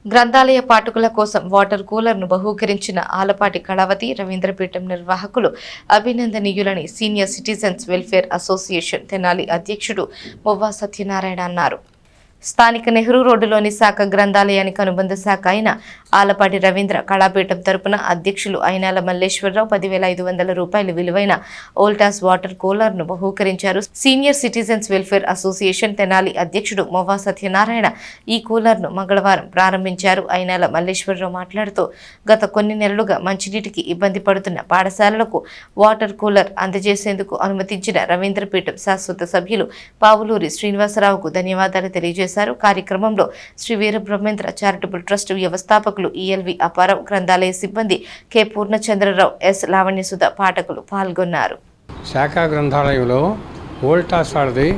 గ్రంథాలయ పాఠకుల కోసం వాటర్ కూలర్ను బహూకరించిన ఆలపాటి కళావతి రవీంద్రపీఠం నిర్వాహకులు అభినందనీయులని senior citizens welfare association Tenali అధ్యక్షుడు మువ్వా సత్యనారాయణ అన్నారు. స్థానిక నెహ్రూ రోడ్డులోని శాఖ గ్రంథాలయానికి అనుబంధ శాఖ అయిన ఆలపాటి రవీంద్ర కళాపీఠం తరపున అధ్యక్షులు అయినాల మల్లేశ్వరరావు 10,500 రూపాయలు విలువైన ఓల్టాస్ వాటర్ కూలర్ను బహూకరించారు. Senior citizens welfare association Tenali అధ్యక్షుడు మువ్వా సత్యనారాయణ ఈ కూలర్ను మంగళవారం ప్రారంభించారు. అయినాల మల్లేశ్వరరావు మాట్లాడుతూ గత కొన్ని నెలలుగా మంచినీటికి ఇబ్బంది పడుతున్న పాఠశాలలకు వాటర్ కూలర్ అందజేసేందుకు అనుమతించిన రవీంద్రపీఠం శాశ్వత సభ్యులు పావులూరి శ్రీనివాసరావుకు ధన్యవాదాలు తెలియజేశారు. కార్యక్రమంలో శ్రీ వీరబ్రహ్మేంద్ర చారిటబుల్ ట్రస్ట్ వ్యవస్థాపకులు ఈఎల్వి అపారావు, గ్రంథాలయ సిబ్బంది కె పూర్ణచంద్రరావు, ఎస్ లావణ్యసుధ పాఠకులు పాల్గొన్నారు. శాఖ గ్రంథాలయంలో వోల్టాస్ వాడిది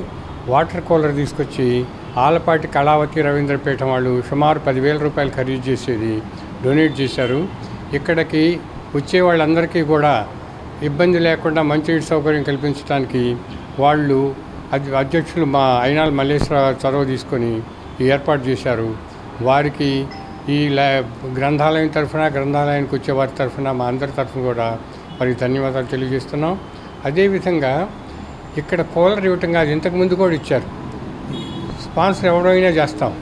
వాటర్ కూలర్ తీసుకొచ్చి ఆలపాటి కళావతి రవీంద్రపీఠం వాళ్ళు సుమారు 10,000 రూపాయలు ఖరీదు చేసేది డొనేట్ చేశారు. ఇక్కడికి వచ్చే వాళ్ళందరికీ కూడా ఇబ్బంది లేకుండా మంచినీటి సౌకర్యం కల్పించడానికి వాళ్ళు అధ్యక్షులు మా అయినాల మల్లేశ్వర చొరవ తీసుకొని ఏర్పాటు చేశారు. వారికి ఈ గ్రంథాలయం తరఫున, గ్రంథాలయానికి వచ్చే వారి తరఫున, మా అందరి తరఫున కూడా వారికి ధన్యవాదాలు తెలియజేస్తున్నాం. అదేవిధంగా ఇక్కడ కూలర్ ఇవ్వటం కాదు, ఇంతకుముందు కూడా ఇచ్చారు. స్పాన్సర్ ఎవరైనా చేస్తాం.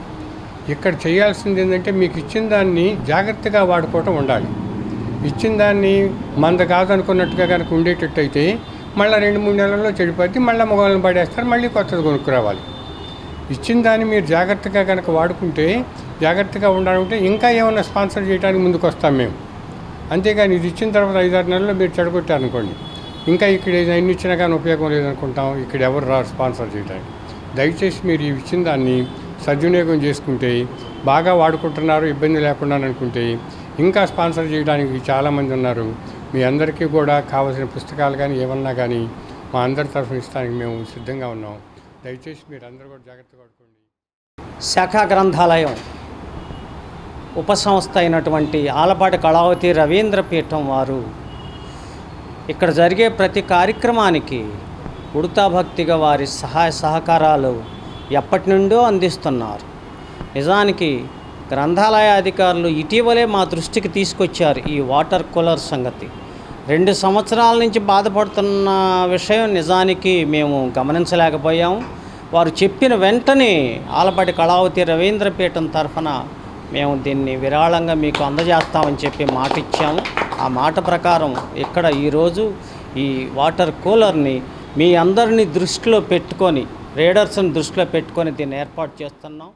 ఇక్కడ చేయాల్సింది ఏంటంటే మీకు ఇచ్చిన దాన్ని జాగ్రత్తగా వాడుకోవటం ఉండాలి. ఇచ్చిన దాన్ని మంద కాదనుకున్నట్టుగా కనుక ఉండేటట్టయితే మళ్ళీ 2-3 నెలల్లో చెడిపోద్ది, మళ్ళీ మొగలను పడేస్తారు, మళ్ళీ కొత్తది కొనుక్కురావాలి. ఇచ్చిన దాన్ని మీరు జాగ్రత్తగా కనుక వాడుకుంటే, జాగ్రత్తగా ఉండాలంటే ఇంకా ఏమన్నా స్పాన్సర్ చేయడానికి ముందుకు వస్తాం మేము. అంతేగాని ఇది ఇచ్చిన తర్వాత 5-6 నెలల్లో మీరు చెడగొట్టారనుకోండి, ఇంకా ఇక్కడ ఎన్ని ఇచ్చినా కానీ ఉపయోగం లేదనుకుంటాం. ఇక్కడ ఎవరు రారు స్పాన్సర్ చేయడానికి. దయచేసి మీరు ఇచ్చిన దాన్ని సద్వినియోగం చేసుకుంటే, బాగా వాడుకుంటున్నారు, ఇబ్బంది లేకుండా అనుకుంటే ఇంకా స్పాన్సర్ చేయడానికి చాలామంది ఉన్నారు. మీ అందరికీ కూడా కావాల్సిన పుస్తకాలు కానీ ఏమన్నా కానీ మా అందరి తరఫున ఇస్తానికి మేము సిద్ధంగా ఉన్నాం. దయచేసి మీరు అందరూ కూడా జాగ్రత్తగా పడుకోండి. శాఖా గ్రంథాలయం ఉపసంస్థ అయినటువంటి ఆలపాటి కళావతి రవీంద్రపీఠం వారు ఇక్కడ జరిగే ప్రతి కార్యక్రమానికి ఉడతాభక్తిగా వారి సహాయ సహకారాలు ఎప్పటి నుండో అందిస్తున్నారు. నిజానికి గ్రంథాలయ అధికారులు ఇటీవలే మా దృష్టికి తీసుకొచ్చారు ఈ వాటర్ కూలర్ సంగతి. 2 సంవత్సరాల నుంచి బాధపడుతున్న విషయం నిజానికి మేము గమనించలేకపోయాము. వారు చెప్పిన వెంటనే ఆలపాటి కళావతి రవీంద్రపీఠం తరఫున మేము దీన్ని విరాళంగా మీకు అందజేస్తామని చెప్పి మాట ఇచ్చాము. ఆ మాట ప్రకారం ఇక్కడ ఈరోజు ఈ వాటర్ కూలర్ని మీ అందరినీ దృష్టిలో పెట్టుకొని, రీడర్స్ని దృష్టిలో పెట్టుకొని దీన్ని ఏర్పాటు చేస్తున్నాం.